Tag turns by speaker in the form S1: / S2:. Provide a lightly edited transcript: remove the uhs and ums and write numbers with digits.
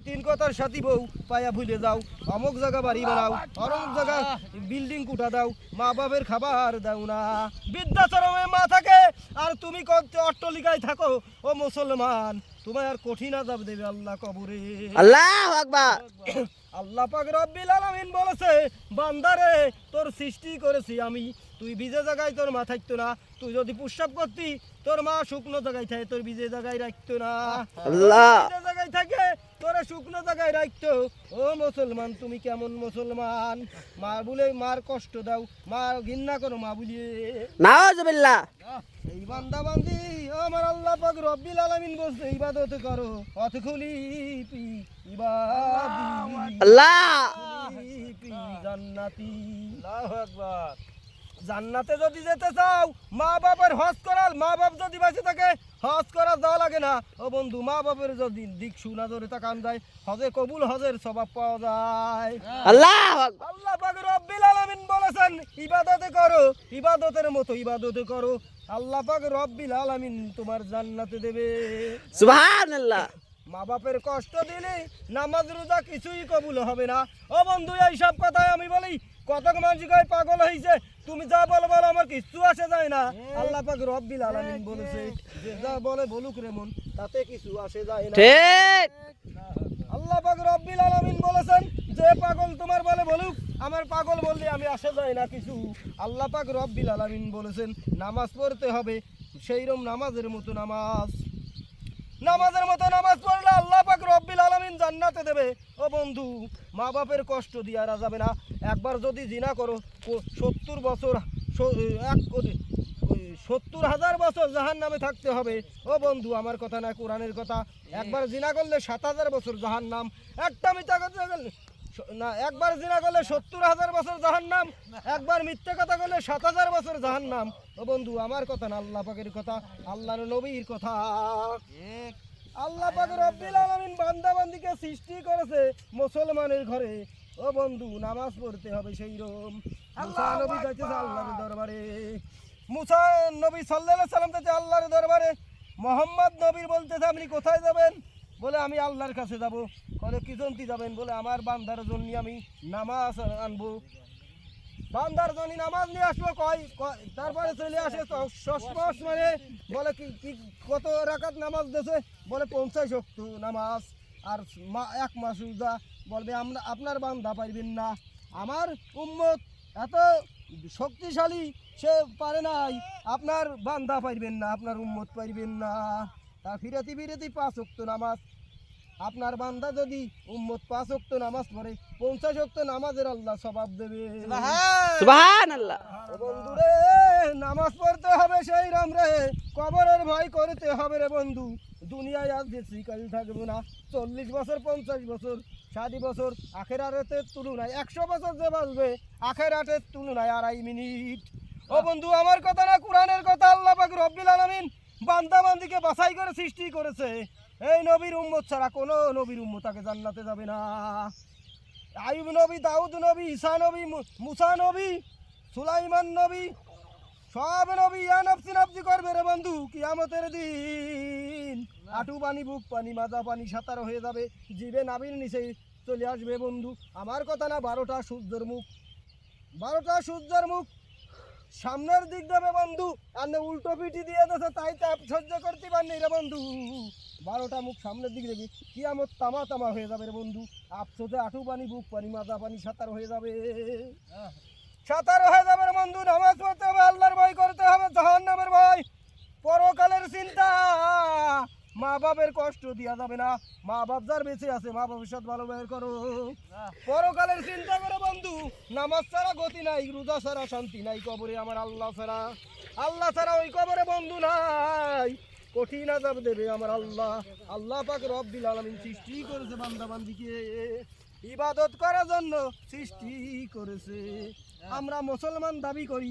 S1: তিন কথার সাথী বউ পায়া ভুলে যাও, অমুক জায়গা বাড়ি বানাও, অমুক জায়গা বিল্ডিং কুটা দাও, মা বাপের খাবার দাও না। বৃদ্ধাশ্রমে মা থাকে আর তুমি অট্টালিকায় থাকো। ও মুসলমান, তোমায় আর কঠিন আযাব দেবে আল্লাহ কবরে।
S2: আল্লাহু আকবার।
S1: আল্লাহ পাক রব্বিল আলামিন বলেছে, বান্দারে তোর সৃষ্টি করেছি আমি, তুই ভিজে জায়গায় তোর মা থাকতো না। তুই যদি প্রস্রাব করতি তোর মা শুকনো জায়গায় থাকে, তোর ভিজে জায়গায় রাখতো না।
S2: আল্লাহ
S1: ভিজে জায়গায় থাকে তোরা শুকনো জায়গায় রাখতো। ও মুসলমান, তুমি কেমন মুসলমান? মা বলে মার কষ্ট দাও, মা ঘৃণা করো মা বলিয়ে।
S2: নাউজুবিল্লাহ।
S1: এই বান্দা বান্দি আমার আল্লাহ পাক রব্বিল আলামিন বলছে, ইবাদত করো অতখুলি পি ইবাদি
S2: আল্লাহ
S1: পি জান্নাতি। আল্লাহু আকবার। জান্নাতে যদি যেতে চাও মা বাবার হজ করাল, মা বাপ যদি বেঁচে থাকে হজ করা যাওয়া লাগে না। ও বন্ধু, মা বাপের যদি দিক সুনজরে তাকান যায়, হজে কবুল, হজের সওয়াব পাওয়া যায়।
S2: আল্লাহু আকবার।
S1: আল্লাহ পাক রব্বিল আলামিন বলেছেন, ইবাদত করো, ইবাদতের মতো ইবাদত করো, আল্লাহ পাক রব্বিল আলামিন তোমার জান্নাতে দেবে।
S2: সুবহানাল্লাহ।
S1: মা বাপের কষ্ট দিলে নামাজ রোজা কিছুই কবুল হবে না। ও বন্ধু, এই সব কথাই আমি বলি, কতক মানুষ কয় পাগল হইছে, তুমি যা বলো বলো, আমার কিছু আসে যায় না। আল্লাহ পাক রব্বিল আলামিন বলেছে, যে যা বলে বলুক রে মন, তাতে কিছু আসে যায় না।
S2: ঠিক।
S1: আল্লাহ পাক রব্বিল আলামিন বলেছেন, যে পাগল তোমার বলে বলুক, আমার পাগল বললে আমি আসে যায় না কিছু। আল্লাহ পাক রব্বিল আলামিন বলেছেন, নামাজ পড়তে হবে সেইরকম নামাজের মতো নামাজ। নামাজের মতো নামাজ পড়লে আল্লাহ পাক রব্বিল আলামিন জান্নাতে দেবে। ও বন্ধু, মা বাপের কষ্ট দিয়ে আর যাবে না। একবার যদি জিনা করো 70 বছর 70,000 বছর জাহান্নামে থাকতে হবে। ও বন্ধু, আমার কথা না, কোরআনের কথা। একবার জিনা করলে 7,000 বছর জাহান্নাম। একটা মিথ্যা কথা বললে না, একবার জিনা করলে 70,000 বছর জাহান্নাম, একবার মিথ্যা কথা বললে 7,000 বছর জাহান্নাম। ও বন্ধু, আমার কথা না, আল্লাহ পাকের কথা, আল্লাহর নবীর কথা। আল্লাহ পাক রব্বিল আলামিন বান্দা বান্দিকে সৃষ্টি করেছে মুসলমানের ঘরে। ও বন্ধু, নামাজ পড়তে হবে সেইরকম। মুসা নবী যাইতেছে আল্লাহর দরবারে, মুসা নবী সাল্লাল্লাহু আলাইহি সাল্লাম যাচ্ছে আল্লাহর দরবারে। মোহাম্মদ নবীর বলতেছে, আপনি কোথায় যাবেন? বলে, আমি আল্লাহর কাছে যাব। বলে, কি জন্যে যাবেন? বলে, আমার বান্দার জন্য আমি নামাজ আনবো, বান্দার জন্য নামাজ নিয়ে আসবো। তারপরে চলে আসে সসমস, মানে বলে কি কত রাকাত নামাজ দিয়েছে? বলে 50 ওয়াক্ত নামাজ আর এক মাস রোজা। বলবে, আপনার বান্দা পাইবেন না, আমার উম্মত এত শক্তিশালী, সে পারে নাই, আপনার বান্দা পাইবেন না, আপনার উম্মত পাইবেন না। তা ফিরাতি 5 ওয়াক্ত নামাজ। আপনার বান্দা যদি উম্মত 5 ওয়াক্ত নামাজ পড়ে, 50 ওয়াক্ত নামাজের আল্লাহ সওয়াব দেবে।
S2: সুবহানাল্লাহ।
S1: ও বন্ধুরে, নামাজ পড়তে হবে সেই রাম রে, কবরের ভয় করতে হবে রে বন্ধু। দুনিয়ায় আজ বেশি কাল থাকবো না, 40 বছর 50 বছর 60 বছর, আখেরাতের তুলনায় 100 বছর যে বাঁচবে, আখেরাতের তুলনায় 2.5 মিনিট। ও বন্ধু, আমার কথা না, কোরআনের কথা। আল্লাহ পাক রব্বিল আলামিন বান্দা বান্দিকে বাছাই করে সৃষ্টি করেছে। এই নবীর উম্মত ছাড়া কোনো নবীর উম্মত তাকে জান্নাতে যাবে না। আইয়ুব নবী, দাউদ নবী, ঈসা নবী, মুসা নবী, সুলাইমান নবী, সব নবী ইয়া নফসি নফসি করবে রে বন্ধু। কিয়ামতের দিন আঁটু পানি, বুক পানি, মাজা পানি, সাঁতার হয়ে যাবে, জিভে নাভির নিচে চলে আসবে বন্ধু। আমার কথা না, 12টা সূর্যের মুখ, 12টা সূর্যের মুখ সামনের দিক দেবে বন্ধু, আর উল্টো পিঠি দিয়ে দেছে, তাই তাপ সহ্য করতে পারনি রে বন্ধু। 12টা মুখ সামনের দিক দেবে, কিয়ামত তামা তামা হয়ে যাবে রে বন্ধু। আফসোসে আঁটু পানি, বুক পানি, মাজা পানি, সাঁতার হয়ে যাবে, সাঁতার হয়ে যাবে রে বন্ধু। নামাজ পড়তে হবে, আল্লাহর ভয় করতে হবে, জাহান্নামের ভয়, পরকালের চিন্তা। মা বাপের কষ্ট দেওয়া যাবে না। মা বাপ যার বেঁচে আছে, মা বাপের সাথে ভালো ব্যবহার করো, পরকালের চিন্তা করে বন্ধু। নামাজ ছাড়া গতি নাই, রোজা ছাড়া শান্তি নাই, কবরে আমার আল্লাহ ছাড়া, আল্লাহ ছাড়া ওই কবরে বন্ধু নাই, কঠিন আযাব দেবে আমার আল্লাহ। আল্লাহ পাক রব্বিল আলামিন সৃষ্টি করেছে বান্দা বান্দিকে ইবাদত করার জন্য সৃষ্টি করেছে। আমরা মুসলমান দাবি করি,